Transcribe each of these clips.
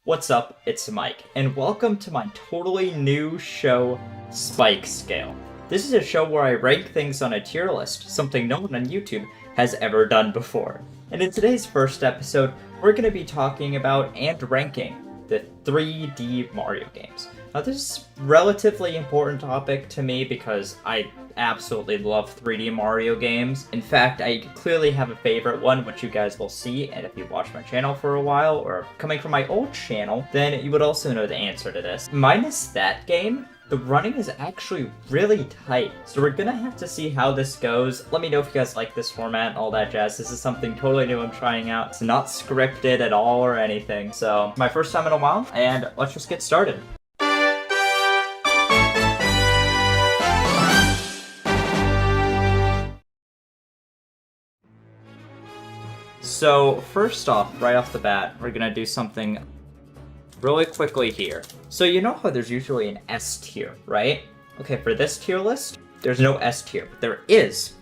What's up, it's Mike, and welcome to my totally new show, Spike Scale. This is a show where I rank things on a tier list, something no one on YouTube has ever done before. And in today's first episode, we're going to be talking about and ranking the 3D Mario games. Now this is a relatively important topic to me because I absolutely love 3D Mario games. In fact, I clearly have a favorite one, which you guys will see, and if you watch my channel for a while, or coming from my old channel, then you would also know the answer to this. Minus that game, the running is actually really tight, so we're gonna have to see how this goes. Let me know if you guys like this format and all that jazz. This is something totally new I'm trying out. It's not scripted at all or anything, so my first time in a while, and let's just get started. So first off, right off the bat, we're gonna do something really quickly here. So you know how there's usually an S tier, right? Okay, for this tier list, there's no S tier, but there is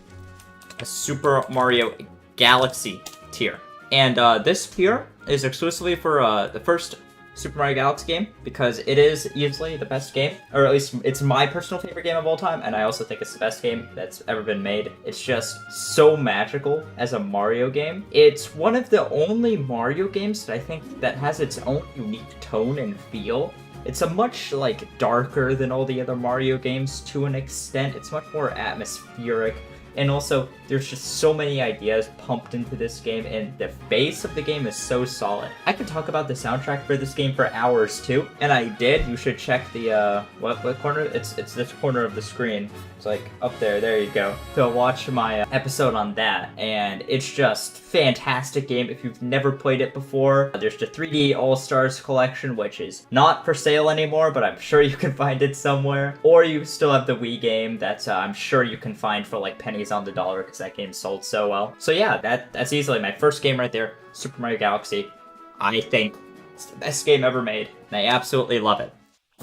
a Super Mario Galaxy tier. And this tier is exclusively for the first Super Mario Galaxy game, because it is easily the best game, or at least it's my personal favorite game of all time, and I also think it's the best game that's ever been made. It's just so magical as a Mario game. It's one of the only Mario games that I think that has its own unique tone and feel. It's a much, darker than all the other Mario games to an extent. It's much more atmospheric. And also, there's just so many ideas pumped into this game, and the base of the game is so solid. I could talk about the soundtrack for this game for hours too, and I did. You should check the, what corner? It's this corner of the screen. It's like up there, there you go. To watch my episode on that, and it's just fantastic game if you've never played it before. There's the 3D All-Stars collection, which is not for sale anymore, but I'm sure you can find it somewhere. Or you still have the Wii game that's I'm sure you can find for like pennies on the dollar because that game sold so well. So yeah, that's easily my first game right there, Super Mario Galaxy. I think it's the best game ever made, and I absolutely love it.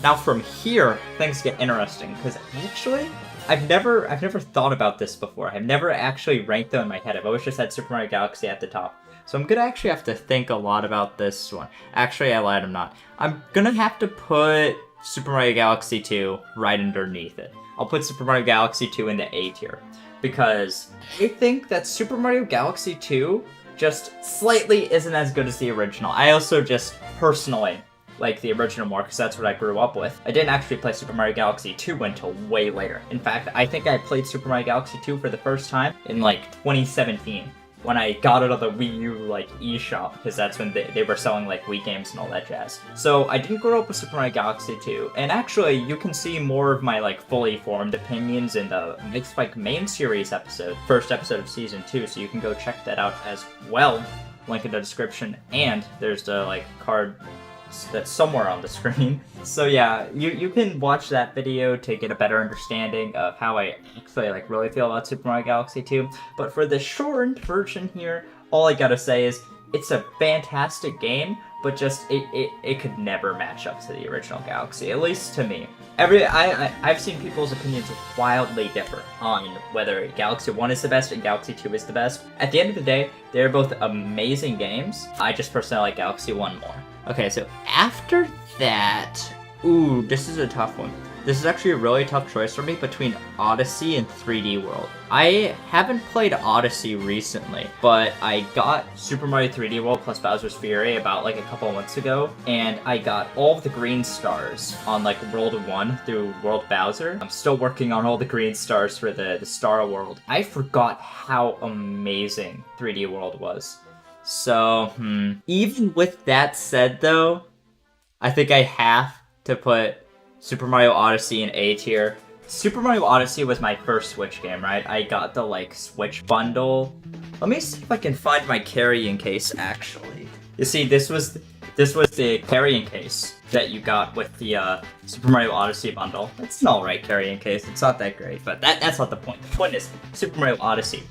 Now from here, things get interesting, because actually, I've never thought about this before. I've never actually ranked them in my head. I've always just had Super Mario Galaxy at the top. So I'm gonna actually have to think a lot about this one. Actually, I lied, I'm not. I'm gonna have to put Super Mario Galaxy 2 right underneath it. I'll put Super Mario Galaxy 2 in the A tier, because I think that Super Mario Galaxy 2 just slightly isn't as good as the original. I also just personally like the original more because that's what I grew up with. I didn't actually play Super Mario Galaxy 2 until way later. In fact, I think I played Super Mario Galaxy 2 for the first time in 2017 when I got it on the Wii U eShop, because that's when they were selling Wii games and all that jazz. So I didn't grow up with Super Mario Galaxy 2, and actually you can see more of my fully formed opinions in the MikeSpike main series episode, first episode of season 2, so you can go check that out as well. Link in the description, and there's the card that's somewhere on the screen. So yeah, you can watch that video to get a better understanding of how I actually really feel about Super Mario Galaxy 2. But for the shortened version here, all I gotta say is it's a fantastic game, but just it could never match up to the original Galaxy, at least to me. I've seen people's opinions wildly differ on whether Galaxy 1 is the best and Galaxy 2 is the best. At the end of the day, they're both amazing games. I just personally like Galaxy 1 more. Okay, so after that, ooh, this is a tough one. This is actually a really tough choice for me between Odyssey and 3D World. I haven't played Odyssey recently, but I got Super Mario 3D World plus Bowser's Fury about a couple months ago, and I got all of the green stars on World 1 through World Bowser. I'm still working on all the green stars for the Star World. I forgot how amazing 3D World was. So, even with that said though, I think I have to put Super Mario Odyssey in A tier. Super Mario Odyssey was my first Switch game, right? I got the Switch bundle. Let me see if I can find my carrying case actually. You see, this was the carrying case that you got with the Super Mario Odyssey bundle. It's an alright carrying case. It's not that great, but that's not the point. The point is Super Mario Odyssey.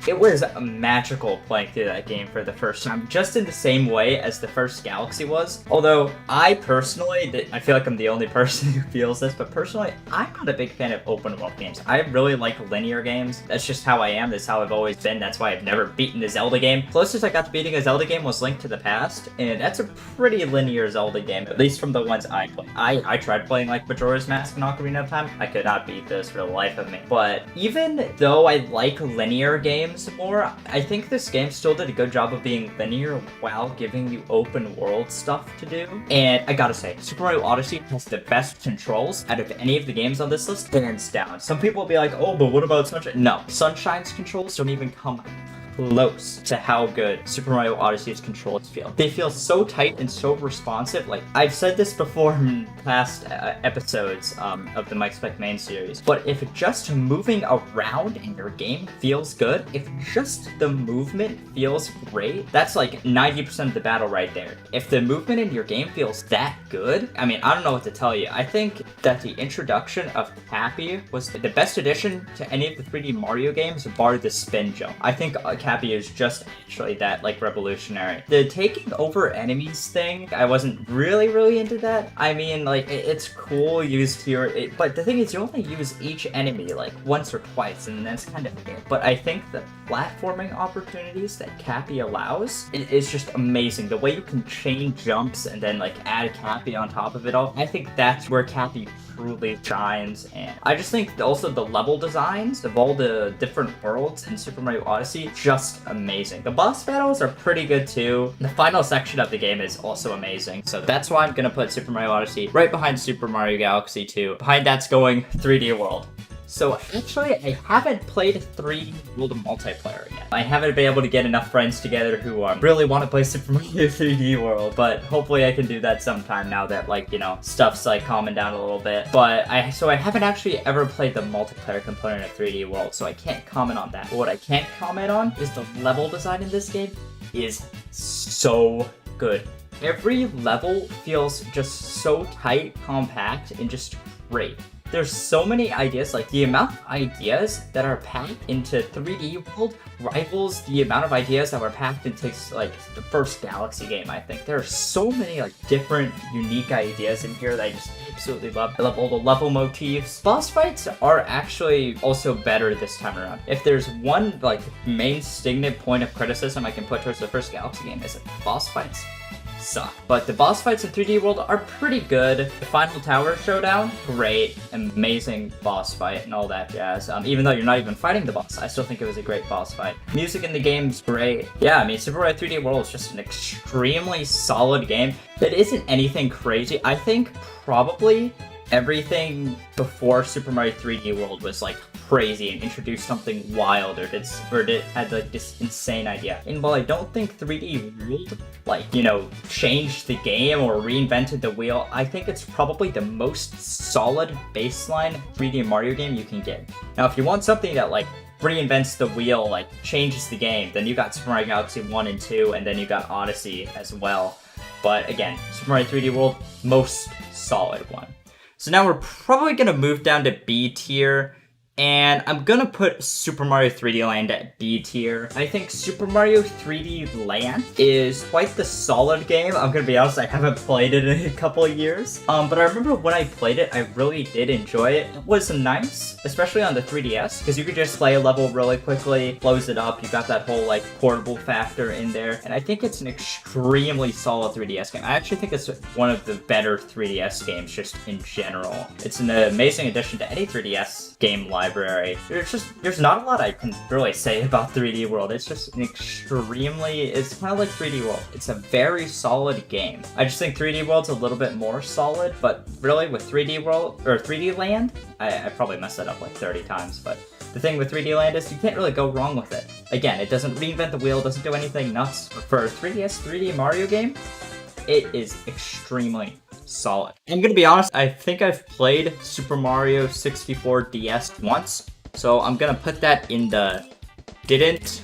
It was magical playing through that game for the first time, just in the same way as the first Galaxy was. Although I personally, I feel like I'm the only person who feels this, but personally, I'm not a big fan of open world games. I really like linear games. That's just how I am. That's how I've always been. That's why I've never beaten a Zelda game. Closest I got to beating a Zelda game was Link to the Past, and that's a pretty linear Zelda game, at least from the ones I play. I tried playing like Majora's Mask and Ocarina of Time. I could not beat this for the life of me. But even though I like linear games more, I think this game still did a good job of being linear while giving you open world stuff to do. And I gotta say, Super Mario Odyssey has the best controls out of any of the games on this list, hands down. Some people will be like, oh, but what about Sunshine? No, Sunshine's controls don't even come close to how good Super Mario Odyssey's controls feel. They feel so tight and so responsive. Like, I've said this before in past episodes of the MikeSpike main series, but if just moving around in your game feels good, if just the movement feels great, that's like 90% of the battle right there. If the movement in your game feels that good, I mean, I don't know what to tell you. I think that the introduction of Cappy was the best addition to any of the 3D Mario games, bar the spin jump. I think Cappy is just actually that, like, revolutionary. The taking over enemies thing, I wasn't really into that. I mean, like, it's cool used here, but the thing is, you only use each enemy, like, once or twice, and that's kind of it. But I think the platforming opportunities that Cappy allows is just amazing. The way you can chain jumps and then, like, add Cappy on top of it all, I think that's where Cappy truly shines. And I just think also the level designs of all the different worlds in Super Mario Odyssey, just amazing. The boss battles are pretty good too. The final section of the game is also amazing. So that's why I'm gonna put Super Mario Odyssey right behind Super Mario Galaxy 2. Behind that's going 3D World. So actually, I haven't played 3D World multiplayer yet. I haven't been able to get enough friends together who really want to play Super Mario 3D World, but hopefully I can do that sometime now that, like, you know, stuff's like calming down a little bit. But I haven't actually ever played the multiplayer component of 3D World, so I can't comment on that. But what I can comment on is the level design in this game is so good. Every level feels just so tight, compact, and just great. There's so many ideas, like the amount of ideas that are packed into 3D World rivals the amount of ideas that were packed into, like, the first Galaxy game, I think. There are so many, like, different, unique ideas in here that I just absolutely love. I love all the level motifs. Boss fights are actually also better this time around. If there's one, like, main stagnant point of criticism I can put towards the first Galaxy game, is that boss fights suck. But the boss fights in 3D World are pretty good. The final tower showdown, great, amazing boss fight and all that jazz. Even though you're not even fighting the boss, I still think it was a great boss fight. Music in the game's great. Yeah, I mean, Super Mario 3D World is just an extremely solid game that isn't anything crazy. I think probably everything before Super Mario 3D World was, like, crazy and introduced something wild, or it had, like, this insane idea. And while I don't think 3D World, like, you know, changed the game or reinvented the wheel, I think it's probably the most solid baseline 3D Mario game you can get. Now, if you want something that, like, reinvents the wheel, like, changes the game, then you got Super Mario Galaxy 1 and 2, and then you got Odyssey as well. But again, Super Mario 3D World, most solid one. So now we're probably gonna move down to B tier, and I'm gonna put Super Mario 3D Land at B tier. I think Super Mario 3D Land is quite the solid game. I'm gonna be honest, I haven't played it in a couple of years. But I remember when I played it, I really did enjoy it. It was nice, especially on the 3DS, because you could just play a level really quickly, close it up. You got that whole, like, portable factor in there. And I think it's an extremely solid 3DS game. I actually think it's one of the better 3DS games just in general. It's an amazing addition to any 3DS game library. There's not a lot I can really say about 3D World. It's just an it's kind of like 3D World. It's a very solid game. I just think 3D World's a little bit more solid, but really with 3D World, or 3D Land, I probably messed that up like 30 times, but the thing with 3D Land is you can't really go wrong with it. Again, it doesn't reinvent the wheel, doesn't do anything nuts. But for a 3DS 3D Mario game, it is extremely solid. I'm gonna be honest, I think I've played Super Mario 64 DS once, so I'm gonna put that in the didn't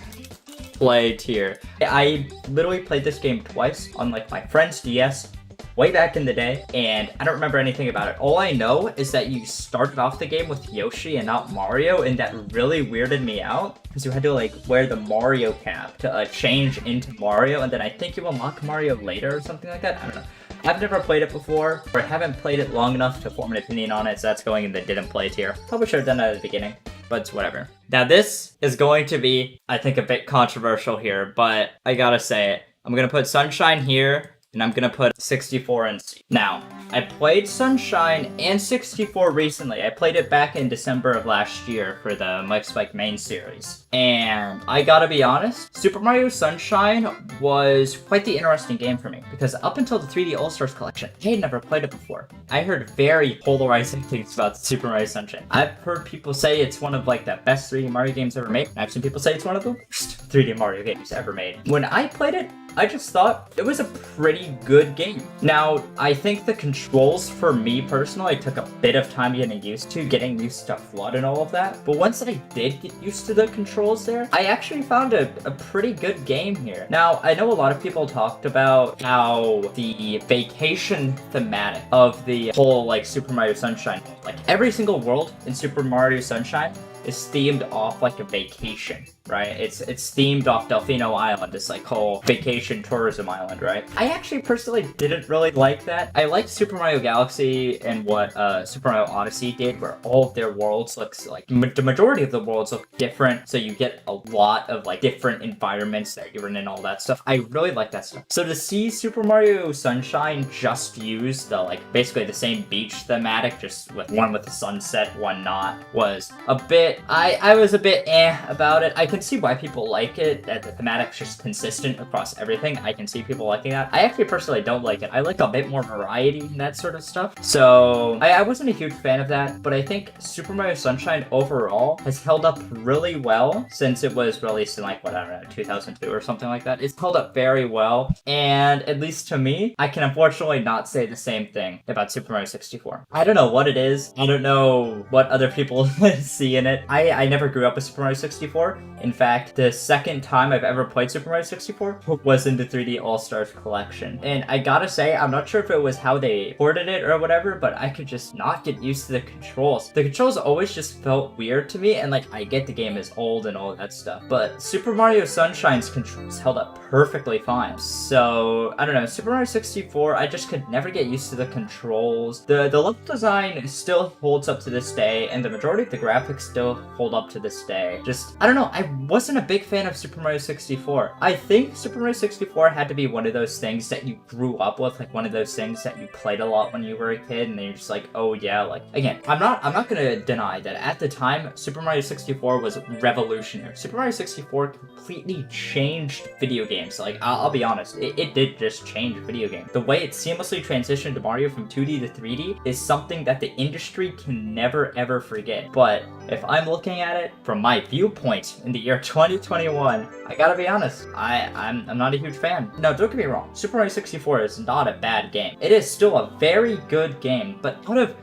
play tier. I literally played this game twice on, like, my friend's DS way back in the day, and I don't remember anything about it. All I know is that you started off the game with Yoshi and not Mario, and that really weirded me out because you had to like wear the Mario cap to change into Mario, and then I think you unlock Mario later or something like that. I don't know. I've never played it before, or I haven't played it long enough to form an opinion on it, so that's going in the didn't play tier. Probably should have done that at the beginning, but it's whatever. Now this is going to be, I think, a bit controversial here, but I gotta say it. I'm gonna put Sunshine here, and I'm gonna put 64 in C. Now, I played Sunshine and 64 recently. I played it back in December of last year for the MikeSpike main series. And I gotta be honest, Super Mario Sunshine was quite the interesting game for me, because up until the 3D All-Stars collection, I had never played it before. I heard very polarizing things about Super Mario Sunshine. I've heard people say it's one of like the best 3D Mario games ever made. I've seen people say it's one of the worst 3D Mario games ever made. When I played it, I just thought it was a pretty good game. Now, I think the controls for me personally took a bit of time getting used to FLUDD and all of that. But once I did get used to the controls there, I actually found a pretty good game here. Now, I know a lot of people talked about how the vacation thematic of the whole like Super Mario Sunshine, like every single world in Super Mario Sunshine is themed off like a vacation, right? It's themed off Delfino Island, this like whole vacation tourism island, right? I actually personally didn't really like that. I liked Super Mario Galaxy and what Super Mario Odyssey did, where all of their worlds looks like the majority of the worlds look different, so you get a lot of like different environments that you're in and all that stuff. I really like that stuff. So to see Super Mario Sunshine just use the like basically the same beach thematic, just with one with the sunset, one not, was a bit. I was a bit about it. I can see why people like it, that the thematic's just consistent across everything. I can see people liking that. I actually personally don't like it. I like a bit more variety and that sort of stuff. So I wasn't a huge fan of that, but I think Super Mario Sunshine overall has held up really well since it was released in like, what, I don't know, 2002 or something like that. It's held up very well, and at least to me, I can unfortunately not say the same thing about Super Mario 64. I don't know what it is. I don't know what other people see in it. I never grew up with Super Mario 64. In fact, the second time I've ever played Super Mario 64 was in the 3D All-Stars collection. And I gotta say, I'm not sure if it was how they ported it or whatever, but I could just not get used to the controls. The controls always just felt weird to me, and like, I get the game is old and all that stuff, but Super Mario Sunshine's controls held up perfectly fine. So, I don't know, Super Mario 64, I just could never get used to the controls. The level design still holds up to this day, and the majority of the graphics still hold up to this day. Just, I don't know, I wasn't a big fan of Super Mario 64. I think Super Mario 64 had to be one of those things that you grew up with, like one of those things that you played a lot when you were a kid, and then you're just like, oh yeah, like, again, I'm not gonna deny that at the time, Super Mario 64 was revolutionary. Super Mario 64 completely changed video games. Like, I'll be honest, it did just change video games. The way it seamlessly transitioned to Mario from 2D to 3D is something that the industry can never ever forget. But if I'm looking at it from my viewpoint in the year 2021, I gotta be honest, I'm not a huge fan. No, don't get me wrong, Super Mario 64 is not a bad game. It is still a very good game, but out of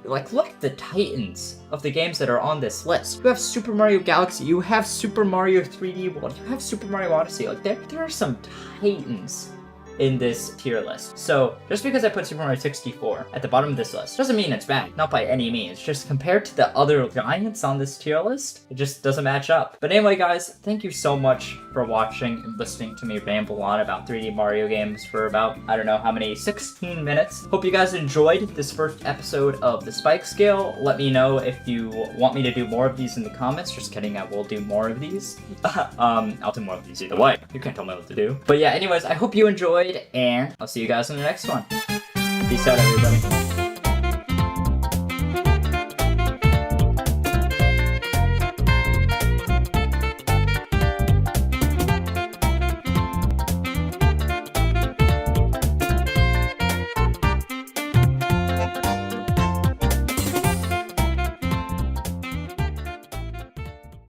like, look at the titans of the games that are on this list. You have Super Mario Galaxy, you have Super Mario 3D World, you have Super Mario Odyssey. Like, there are some titans in this tier list. So just because I put Super Mario 64 at the bottom of this list doesn't mean it's bad, not by any means. Just compared to the other giants on this tier list, it just doesn't match up. But anyway, guys, thank you so much for watching and listening to me ramble on about 3D Mario games for about, I don't know how many, 16 minutes. Hope you guys enjoyed this first episode of the Spike Scale. Let me know if you want me to do more of these in the comments. Just kidding, I will do more of these. I'll do more of these either way. You can't tell me what to do. But yeah, anyways, I hope you enjoyed, and I'll see you guys in the next one. Peace out, everybody.